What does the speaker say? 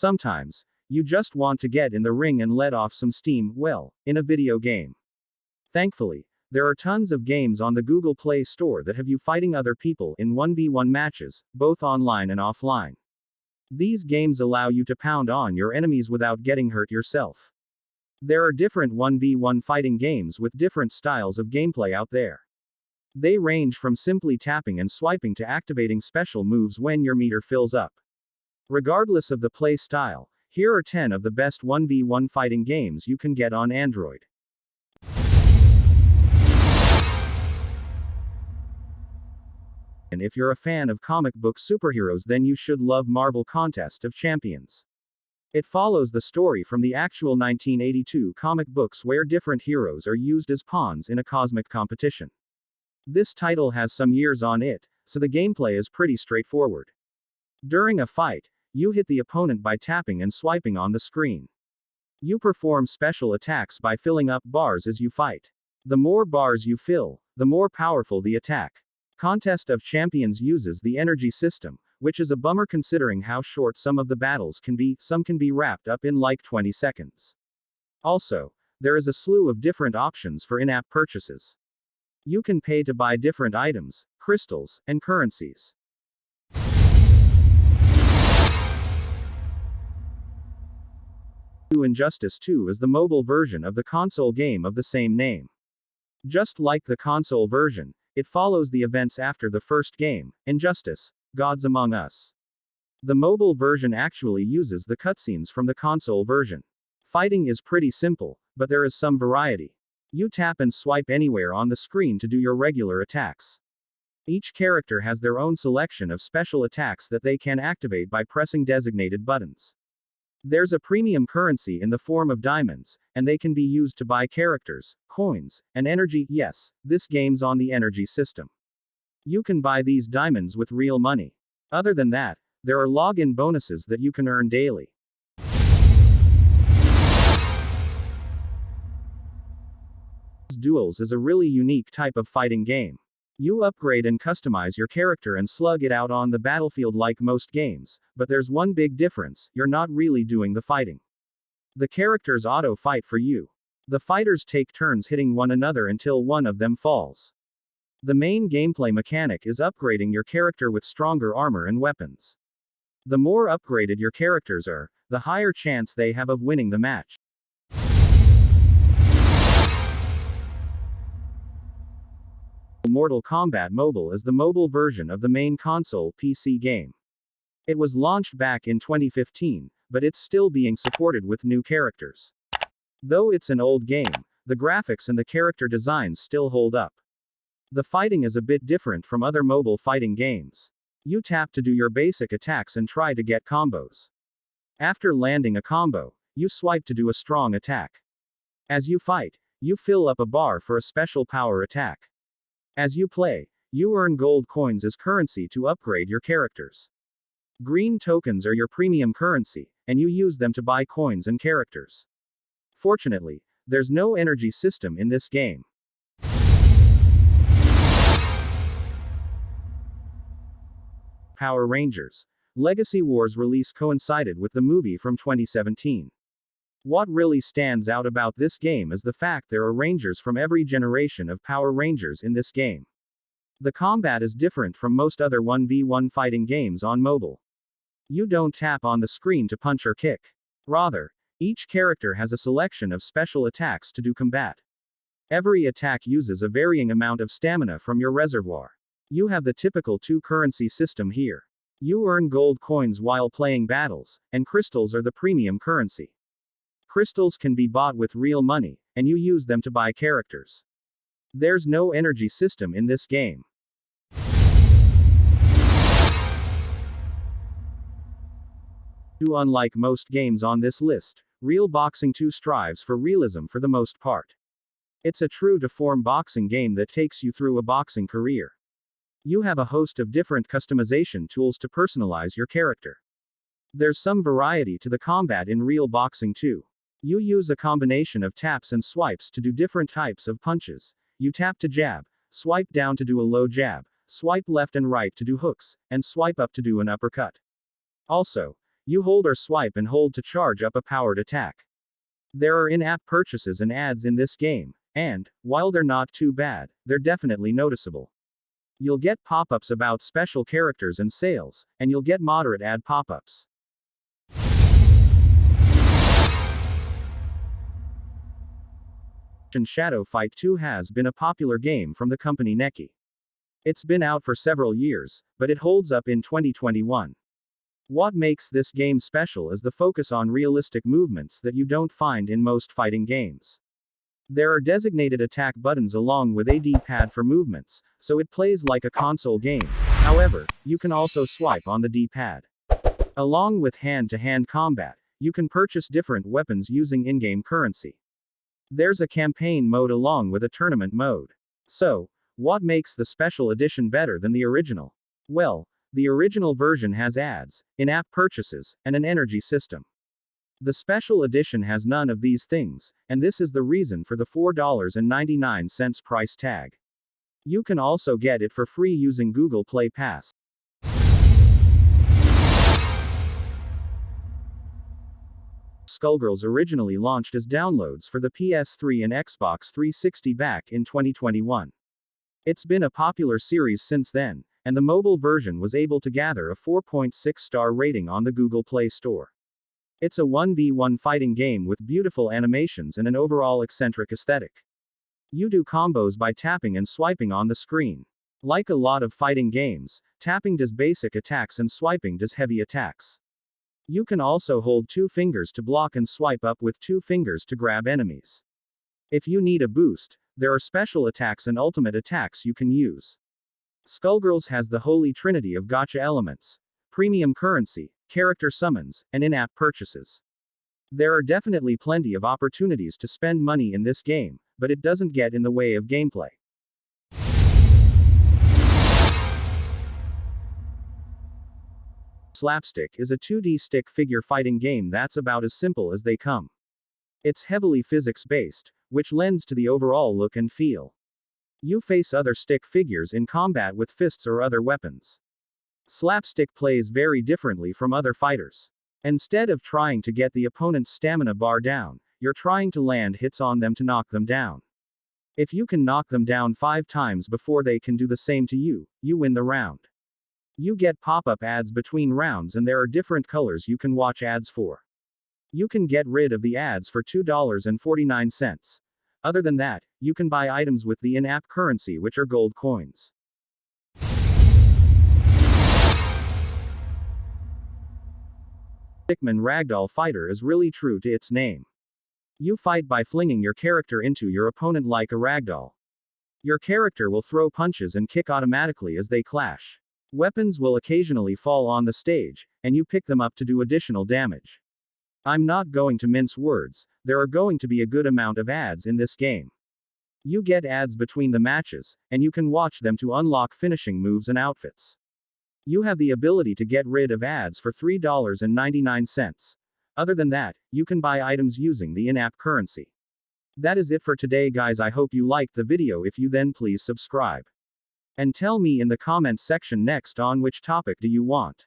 Sometimes, you just want to get in the ring and let off some steam, well, in a video game. Thankfully, there are tons of games on the Google Play Store that have you fighting other people in 1v1 matches, both online and offline. These games allow you to pound on your enemies without getting hurt yourself. There are different 1v1 fighting games with different styles of gameplay out there. They range from simply tapping and swiping to activating special moves when your meter fills up. Regardless of the play style, here are 10 of the best 1v1 fighting games you can get on Android. And if you're a fan of comic book superheroes, then you should love Marvel Contest of Champions. It follows the story from the actual 1982 comic books where different heroes are used as pawns in a cosmic competition. This title has some years on it, so the gameplay is pretty straightforward. During a fight, you hit the opponent by tapping and swiping on the screen. You perform special attacks by filling up bars as you fight. The more bars you fill, the more powerful the attack. Contest of Champions uses the energy system, which is a bummer considering how short some of the battles can be. Some can be wrapped up in like 20 seconds. Also, there is a slew of different options for in-app purchases. You can pay to buy different items, crystals, and currencies. Injustice 2 is the mobile version of the console game of the same name. Just like the console version, it follows the events after the first game, Injustice: Gods Among Us. The mobile version actually uses the cutscenes from the console version. Fighting is pretty simple, but there is some variety. You tap and swipe anywhere on the screen to do your regular attacks. Each character has their own selection of special attacks that they can activate by pressing designated buttons. There's a premium currency in the form of diamonds, and they can be used to buy characters, coins, and energy. Yes, this game's on the energy system. You can buy these diamonds with real money. Other than that, there are login bonuses that you can earn daily. Duels is a really unique type of fighting game. You upgrade and customize your character and slug it out on the battlefield like most games, but there's one big difference: you're not really doing the fighting. The characters auto-fight for you. The fighters take turns hitting one another until one of them falls. The main gameplay mechanic is upgrading your character with stronger armor and weapons. The more upgraded your characters are, the higher chance they have of winning the match. Mortal Kombat Mobile is the mobile version of the main console PC game. It was launched back in 2015, but it's still being supported with new characters. Though it's an old game, the graphics and the character designs still hold up. The fighting is a bit different from other mobile fighting games. You tap to do your basic attacks and try to get combos. After landing a combo, you swipe to do a strong attack. As you fight, you fill up a bar for a special power attack. As you play, you earn gold coins as currency to upgrade your characters. Green tokens are your premium currency, and you use them to buy coins and characters. Fortunately, there's no energy system in this game. Power Rangers Legacy Wars release coincided with the movie from 2017. What really stands out about this game is the fact there are Rangers from every generation of Power Rangers in this game. The combat is different from most other 1v1 fighting games on mobile. You don't tap on the screen to punch or kick. Rather, each character has a selection of special attacks to do combat. Every attack uses a varying amount of stamina from your reservoir. You have the typical two-currency system here. You earn gold coins while playing battles, and crystals are the premium currency. Crystals can be bought with real money, and you use them to buy characters. There's no energy system in this game. Unlike most games on this list, Real Boxing 2 strives for realism for the most part. It's a true-to-form boxing game that takes you through a boxing career. You have a host of different customization tools to personalize your character. There's some variety to the combat in Real Boxing 2. You use a combination of taps and swipes to do different types of punches. You tap to jab, swipe down to do a low jab, swipe left and right to do hooks, and swipe up to do an uppercut. Also, You hold or swipe and hold to charge up a powered attack. There are in-app purchases and ads in this game, and, while they're not too bad, they're definitely noticeable. You'll get pop-ups about special characters and sales, and you'll get moderate ad pop-ups. Shadow Fight 2 has been a popular game from the company Neki. It's been out for several years, but it holds up in 2021. What makes this game special is the focus on realistic movements that you don't find in most fighting games. There are designated attack buttons along with a D-pad for movements, so it plays like a console game. However, you can also swipe on the D-pad. Along with hand-to-hand combat, you can purchase different weapons using in-game currency. There's a campaign mode along with a tournament mode. So, what makes the special edition better than the original? Well, the original version has ads, in-app purchases, and an energy system. The special edition has none of these things, and this is the reason for the $4.99 price tag. You can also get it for free using Google Play Pass. Skullgirls originally launched as downloads for the PS3 and Xbox 360 back in 2021. It's been a popular series since then, and the mobile version was able to gather a 4.6-star rating on the Google Play Store. It's a 1v1 fighting game with beautiful animations and an overall eccentric aesthetic. You do combos by tapping and swiping on the screen. Like a lot of fighting games, tapping does basic attacks and swiping does heavy attacks. You can also hold 2 fingers to block and swipe up with 2 fingers to grab enemies. If you need a boost, there are special attacks and ultimate attacks you can use. Skullgirls has the holy trinity of gacha elements: premium currency, character summons, and in-app purchases. There are definitely plenty of opportunities to spend money in this game, but it doesn't get in the way of gameplay. Slapstick is a 2D stick figure fighting game that's about as simple as they come. It's heavily physics-based, which lends to the overall look and feel. You face other stick figures in combat with fists or other weapons. Slapstick plays very differently from other fighters. Instead of trying to get the opponent's stamina bar down, you're trying to land hits on them to knock them down. If you can knock them down 5 times before they can do the same to you, you win the round. You get pop-up ads between rounds and there are different colors you can watch ads for. You can get rid of the ads for $2.49. Other than that, you can buy items with the in-app currency, which are gold coins. Stickman Ragdoll Fighter is really true to its name. You fight by flinging your character into your opponent like a ragdoll. Your character will throw punches and kick automatically as they clash. Weapons will occasionally fall on the stage, and you pick them up to do additional damage. I'm not going to mince words, there are going to be a good amount of ads in this game. You get ads between the matches, and you can watch them to unlock finishing moves and outfits. You have the ability to get rid of ads for $3.99. Other than that, you can buy items using the in-app currency. That is it for today, guys. I hope you liked the video. If you then please subscribe. And tell me in the comments section next on which topic do you want.